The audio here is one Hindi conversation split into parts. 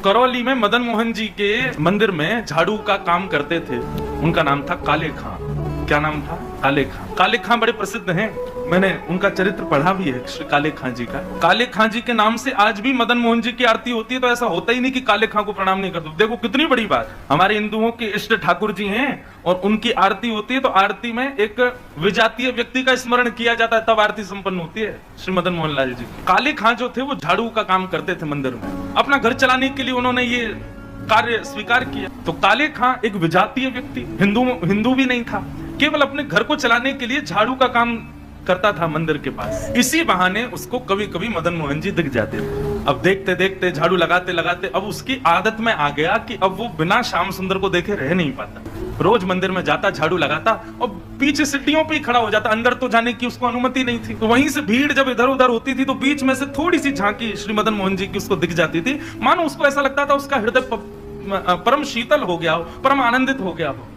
करौली में मदन मोहन जी के मंदिर में झाड़ू का काम करते थे। उनका नाम था काले खां। क्या नाम था? काले खां। काले खां बड़े प्रसिद्ध हैं, मैंने उनका चरित्र पढ़ा भी है, श्री काले खां जी का। काले खां जी के नाम से आज भी मदन मोहन जी की आरती होती है, तो ऐसा होता ही नहीं कि काले खां को प्रणाम नहीं करते। देखो कितनी बड़ी बात, हमारे हिंदुओं के इष्ट ठाकुर जी हैं और उनकी आरती होती है, तो आरती में एक विजातीय व्यक्ति का स्मरण किया जाता है, तब आरती संपन्न होती है श्री मदन मोहन लाल जी। काले खां जो थे वो झाड़ू का काम करते थे मंदिर में, अपना घर चलाने के लिए उन्होंने ये कार्य स्वीकार किया। तो काले खां एक विजातीय व्यक्ति, हिंदू भी नहीं था, केवल अपने घर को चलाने के लिए झाड़ू का काम करता था मंदिर के पास। इसी बहाने उसको कभी कभी मदन मोहन जी दिख जाते थे। अब देखते देखते झाड़ू लगाते लगाते अब उसकी आदत में आ गया कि अब वो बिना श्याम सुंदर को देखे रह नहीं पाता। रोज मंदिर में जाता, झाड़ू लगाता और पीछे सीढ़ियों पे ही खड़ा हो जाता, अंदर तो जाने की उसको अनुमति नहीं थी। तो वहीं से भीड़ जब इधर उधर होती थी तो बीच में से थोड़ी सी झांकी श्री मदन मोहन जी की उसको दिख जाती थी, मानो उसको ऐसा लगता था उसका हृदय परम शीतल हो गया हो, परम आनंदित हो गया हो।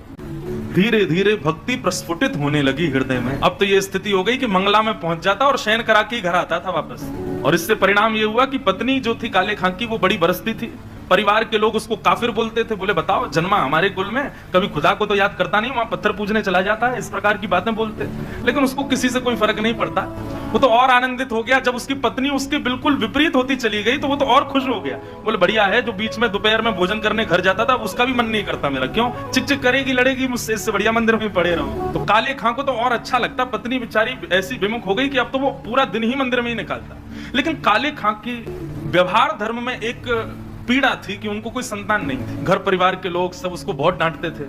धीरे धीरे भक्ति प्रस्फुटित होने लगी हृदय में। अब तो ये स्थिति हो गई कि मंगला में पहुंच जाता और शयन करा के घर आता था वापस। और इससे परिणाम ये हुआ कि पत्नी जो थी काले खां की वो बड़ी बरसती थी। परिवार के लोग उसको काफिर बोलते थे, बोले बताओ जन्मा हमारे कुल में, कभी खुदा को तो याद करता नहीं, वहां पत्थर पूजने चला जाता है, इस प्रकार की बातें बोलते। लेकिन उसको किसी से कोई फर्क नहीं पड़ता, वो तो और आनंदित हो गया। जब उसकी पत्नी उसके बिल्कुल विपरीत होती चली गई तो वो तो और खुश हो गया, बोले बढ़िया है, जो बीच में दोपहर में भोजन करने घर जाता था उसका भी मन नहीं करता मेरा, क्यों चिक चिक करेगी लड़ेगी मुझसे, इससे बढ़िया मंदिर में पड़े रहो। तो काले खां को तो और अच्छा लगता, पत्नी बेचारी ऐसी विमुख हो गई कि अब तो वो पूरा दिन ही मंदिर में ही निकालता। लेकिन काले खां की व्यवहार धर्म में एक पीड़ा थी कि उनको कोई संतान नहीं थी। घर परिवार के लोग सब उसको बहुत डांटते थे,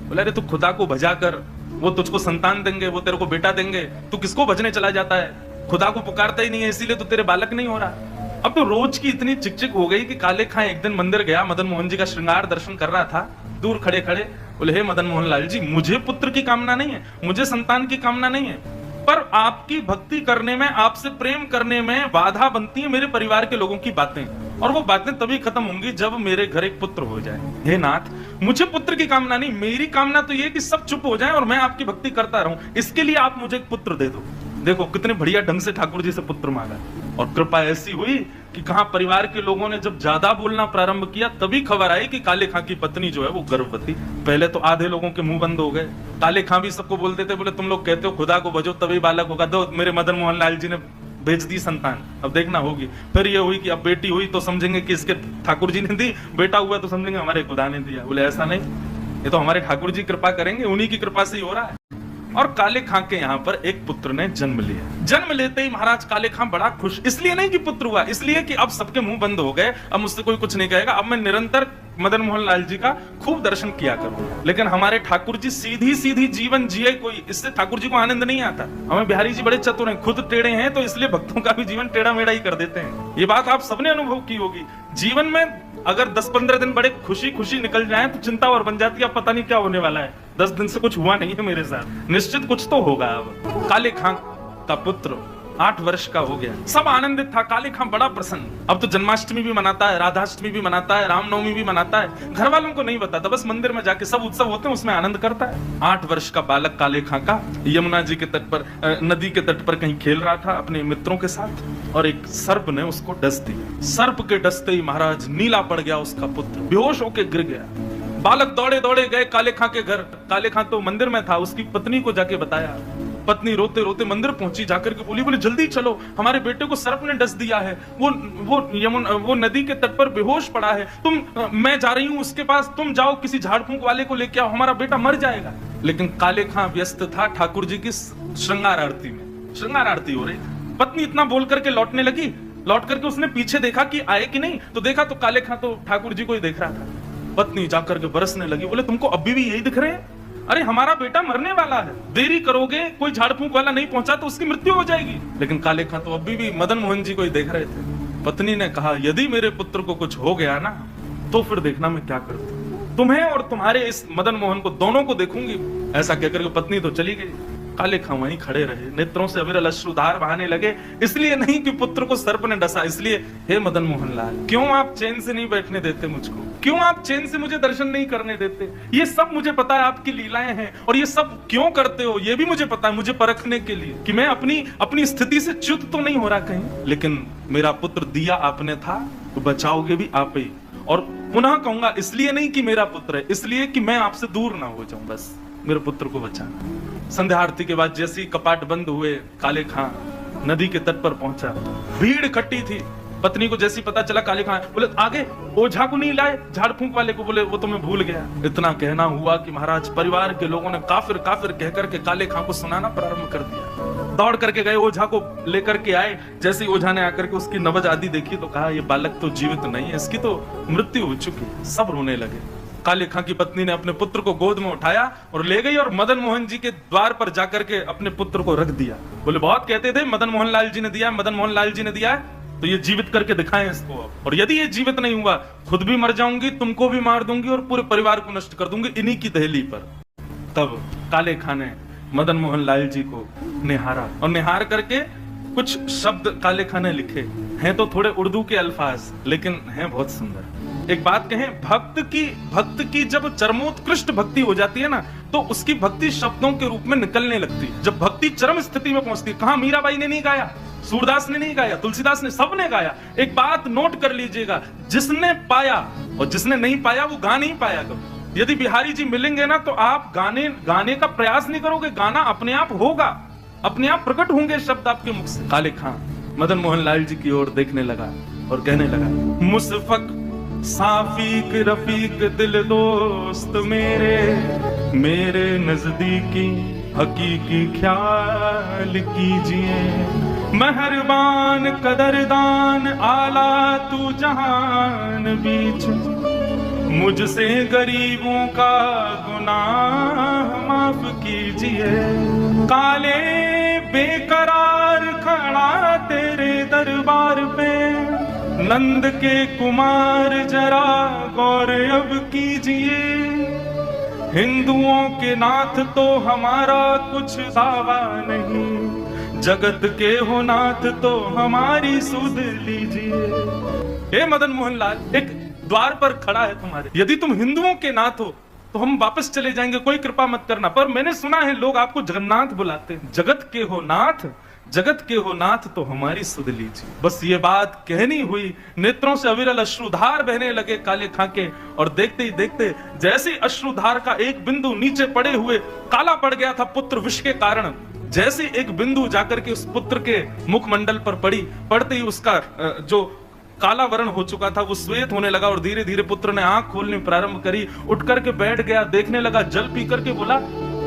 बोले अरे तू खुदा को भजा कर, वो तुझको संतान देंगे, वो तेरे को बेटा देंगे, तू किसको भजने चला जाता है, खुदा को पुकारता ही नहीं है, इसीलिए तो तेरे बालक नहीं हो रहा। अब तो रोज की इतनी चिकचिक हो गई कि काले खां एक दिन मंदिर गया, मदन मोहन जी का श्रृंगार दर्शन कर रहा था, दूर खड़े खड़े बोले हे मदन मोहन लाल जी, मुझे पुत्र की कामना नहीं है, मुझे संतान की कामना नहीं है, पर आपकी भक्ति करने में, आपसे प्रेम करने में बाधा बनती है मेरे परिवार के लोगों की बातें, और वो बातें तभी खत्म होंगी जब मेरे घर एक पुत्र हो जाए। हे नाथ, मुझे पुत्र की कामना नहीं, मेरी कामना तो ये कि सब चुप हो जाएं और मैं आपकी भक्ति करता रहूं, इसके लिए आप मुझे एक पुत्र दे दो। देखो कितने बढ़िया ढंग से ठाकुर जी से पुत्र मांगा, और कृपा ऐसी हुई कि कहां परिवार के लोगों ने जब ज्यादा बोलना प्रारंभ किया तभी खबर आई कि काले खां की पत्नी जो है वो गर्भवती। पहले तो आधे लोगों के मुंह बंद हो गए, काले खां भी सबको बोलते थे, बोले तुम लोग कहते हो खुदा को भजो तभी बालक होगा, दो मेरे मदन मोहन लाल जी ने भेज दी संतान, अब देखना होगी। फिर ये हुई कि अब बेटी हुई तो समझेंगे कि इसके ठाकुर जी ने दी, बेटा हुआ तो समझेंगे हमारे खुदा ने दिया। बोले ऐसा नहीं, ये तो हमारे ठाकुर जी कृपा करेंगे, उन्हीं की कृपा से ही हो रहा है। और काले खां के यहाँ पर एक पुत्र ने जन्म लिया। जन्म लेते ही महाराज काले खां बड़ा खुश, इसलिए नहीं कि पुत्र हुआ, इसलिए कि अब सबके मुंह बंद हो गए, अब मुझसे कोई कुछ नहीं कहेगा, अब मैं निरंतर मदन मोहन लाल जी का खूब दर्शन किया करूं। लेकिन हमारे ठाकुर जी सीधी सीधी जीवन जिए कोई, इससे ठाकुर जी को आनंद नहीं आता। हमें बिहारी जी बड़े चतुर हैं, खुद टेढ़े हैं तो इसलिए भक्तों का भी जीवन टेढ़ा मेढ़ा ही कर देते हैं। ये बात आप सबने अनुभव की होगी। जीवन में अगर 10-15 दिन बड़े खुशी खुशी निकल जाए तो चिंता और बन जाती है, पता नहीं क्या होने वाला है, 10 दिन से कुछ हुआ नहीं है मेरे साथ, निश्चित कुछ तो होगा। अब काले खां का पुत्र 8 वर्ष का हो गया, सब आनंदित था, काले खां बड़ा प्रसन्न। अब तो जन्माष्टमी भी मनाता है, राधाष्टमी भी मनाता है, रामनवमी भी मनाता है, घर वालों को नहीं बताता, बस मंदिर में जाके सब उत्सव होते हैं उसमें आनंद करता है। 8 वर्ष का बालक काले खां का यमुना जी के तट पर, नदी के तट पर कहीं खेल रहा था अपने मित्रों के साथ, और एक सर्प ने उसको डस दिया। सर्प के डसते ही महाराज नीला पड़ गया उसका पुत्र, बेहोश होकर गिर गया। बालक दौड़े दौड़े गए काले खां के घर, काले खां तो मंदिर में था, उसकी पत्नी को जाके बताया। पत्नी रोते रोते मंदिर पहुंची, जाकर के बोली जल्दी चलो, हमारे बेटे को सर्प ने डस दिया है, वो नदी के तट पर बेहोश पड़ा है, मैं जा रही हूं उसके पास, तुम जाओ किसी झाड़ फूंक वाले को लेके आओ, हमारा बेटा मर जाएगा। लेकिन काले खां व्यस्त था ठाकुर जी की श्रृंगार आरती में, श्रृंगार आरती हो रही। पत्नी इतना बोल करके लौटने लगी, लौट करके उसने पीछे देखा कि आए कि नहीं, तो देखा तो काले खां तो ठाकुर जी को ही देख रहा था। पत्नी जाकर के बरसने लगी, बोले तुमको अभी भी यही दिख रहे हैं? अरे हमारा बेटा मरने वाला है, देरी करोगे, कोई झाड़ फूंक वाला नहीं पहुंचा तो उसकी मृत्यु हो जाएगी। लेकिन काले खां तो अभी भी मदन मोहन जी को ही देख रहे थे। पत्नी ने कहा यदि मेरे पुत्र को कुछ हो गया ना तो फिर देखना मैं क्या करती हूं, तुम्हें और तुम्हारे इस मदन मोहन को दोनों को देखूंगी। ऐसा कहकर के पत्नी तो चली गई। काले खां वहीं खड़े रहे, नेत्रों से अविरल अश्रुधार बहाने लगे, इसलिए नहीं कि पुत्र को सर्प ने डसा, इसलिए हे मदन मोहन लाल, क्यों आप चैन से नहीं बैठने देते मुझको, क्यों आप चैन से मुझे दर्शन नहीं करने देते? ये सब मुझे पता है आपकी लीलाएं हैं, और ये सब क्यों करते हो ये भी मुझे पता है, मुझे परखने के लिए कि मैं अपनी स्थिति से च्युत तो नहीं हो रहा कहीं। लेकिन मेरा पुत्र दिया आपने था तो बचाओगे भी आप ही, और पुनः कहूंगा, इसलिए नहीं कि मेरा पुत्र है, इसलिए कि मैं आपसे दूर ना हो जाऊं, बस मेरे पुत्र को बचाना। संध्या आरती के बाद जैसे ही कपाट बंद हुए, काले खां नदी के तट पर पहुंचा। भीड़ इकट्ठी थी। पत्नी को जैसी पता चला काले खां, बोले आगे ओझा को नहीं लाए, झाड़ फूंक वाले को, बोले वो तो मैं भूल गया। इतना कहना हुआ कि महाराज परिवार के लोगों ने काफिर काफिर कह करके काले खां को सुनाना प्रारंभ कर दिया। दौड़ करके गए, ओझा को लेकर के आए। जैसे ही ओझा ने आकर के उसकी नबज आदि देखी तो कहा ये बालक तो जीवित नहीं है, इसकी तो मृत्यु हो चुकी है। सब रोने लगे। काले खां की पत्नी ने अपने पुत्र को गोद में उठाया और ले गई और मदन मोहन जी के द्वार पर जाकर के अपने पुत्र को रख दिया। बोले बहुत कहते थे मदन मोहन लाल जी ने दिया, मदन मोहन लाल जी ने दिया है, तो ये जीवित करके दिखाएं इसको। और यदि ये जीवित नहीं हुआ, खुद भी मर जाऊंगी, तुमको भी मार दूंगी और पूरे परिवार को नष्ट कर दूंगी इन्हीं की दहली पर। तब काले खां ने मदन मोहन लाल जी को निहारा और निहार करके कुछ शब्द काले खां ने लिखे हैं, तो थोड़े उर्दू के अल्फाज, लेकिन हैं बहुत सुंदर। एक बात कहें, भक्त की जब चरमोत्कृष्ट भक्ति हो जाती है ना, तो उसकी भक्ति शब्दों के रूप में निकलने लगती है। जब भक्ति चरम स्थिति में पहुंचती है, कहां मीराबाई ने नहीं गाया, सूरदास ने नहीं गाया, तुलसीदास ने, सबने गाया। एक बात नोट कर लीजिएगा, जिसने पाया और जिसने नहीं पाया वो गा नहीं पाया कभी। यदि बिहारी जी मिलेंगे ना, तो आप गाने का प्रयास नहीं करोगे, गाना अपने आप होगा, अपने आप प्रकट होंगे शब्द आपके मुख से। काले खां मदन मोहन लाल जी की ओर देखने लगा और कहने लगा, मुसफक साफीक रफीक दिल दोस्त मेरे नजदीकी हकीकी ख्याल कीजिए, मेहरबान कदरदान आला तू जहान बीच, मुझसे गरीबों का गुनाह माफ कीजिए। काले बेकरार खड़ा तेरे दरबार पे, नंद के कुमार जरा गौर अब कीजिए, हिंदुओं के नाथ तो हमारा कुछ दावा नहीं, जगत के हो नाथ तो हमारी सुध लीजिए। हे मदन मोहन लाल, एक द्वार पर खड़ा है तुम्हारे, यदि तुम हिंदुओं के नाथ हो तो हम वापस चले जाएंगे, कोई कृपा मत करना। पर मैंने सुना है लोग आपको जगन्नाथ बुलाते हैं, जगत के हो नाथ, जगत के हो नाथ तो हमारी सुध लीजिए। बस ये बात कहनी हुई, नेत्रों से अविरल अश्रुधार बहने लगे काले खां के, और देखते ही देखते जैसे अश्रुधार का एक बिंदु नीचे पड़े हुए काला पड़ गया था पुत्र विष के कारण, जैसे एक बिंदु जाकर के उस पुत्र के मुखमंडल पर पड़ी, पड़ते ही उसका जो काला वर्ण हो चुका था वो श्वेत होने लगा और धीरे धीरे पुत्र ने आंख खोलनी प्रारंभ करी, उठ करके बैठ गया, देखने लगा, जल पी करके बोला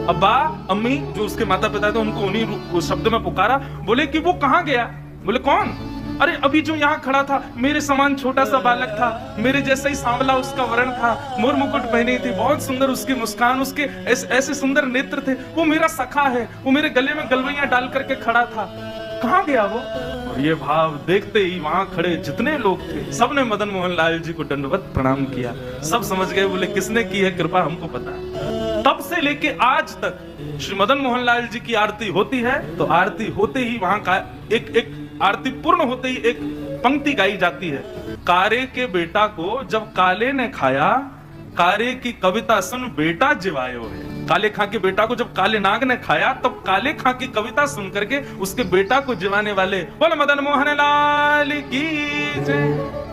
अब्बा अम्मी, जो उसके माता पिता थे उनको उन्हीं शब्द में पुकारा। बोले कि वो कहाँ गया? बोले कौन? अरे अभी जो यहाँ खड़ा था, मेरे समान छोटा सा बालक था, मेरे जैसा ही सांवला उसका वर्ण था, मोर मुकुट पहनी थी, बहुत सुंदर उसकी मुस्कान, उसके ऐसे सुंदर नेत्र थे, वो मेरा सखा है, वो मेरे गले में गलवैया डाल करके खड़ा था, कहाँ गया वो? और ये भाव देखते ही वहां खड़े जितने लोग थे सबने मदन मोहन लाल जी को दंडवत प्रणाम किया। सब समझ गए, बोले किसने की है कृपा हमको पता है। तब से लेके आज तक श्री मदन मोहन लाल जी की आरती होती है तो आरती होते ही वहां का एक आरती पूर्ण होते ही एक पंक्ति गाई जाती है, कारे के बेटा को जब काले ने खाया, कारे की कविता सुन बेटा जिवायो है। काले खां के बेटा को जब काले नाग ने खाया तब काले खां की कविता सुन करके उसके बेटा को जिवाने वाले बोले मदन मोहन लाल की जय।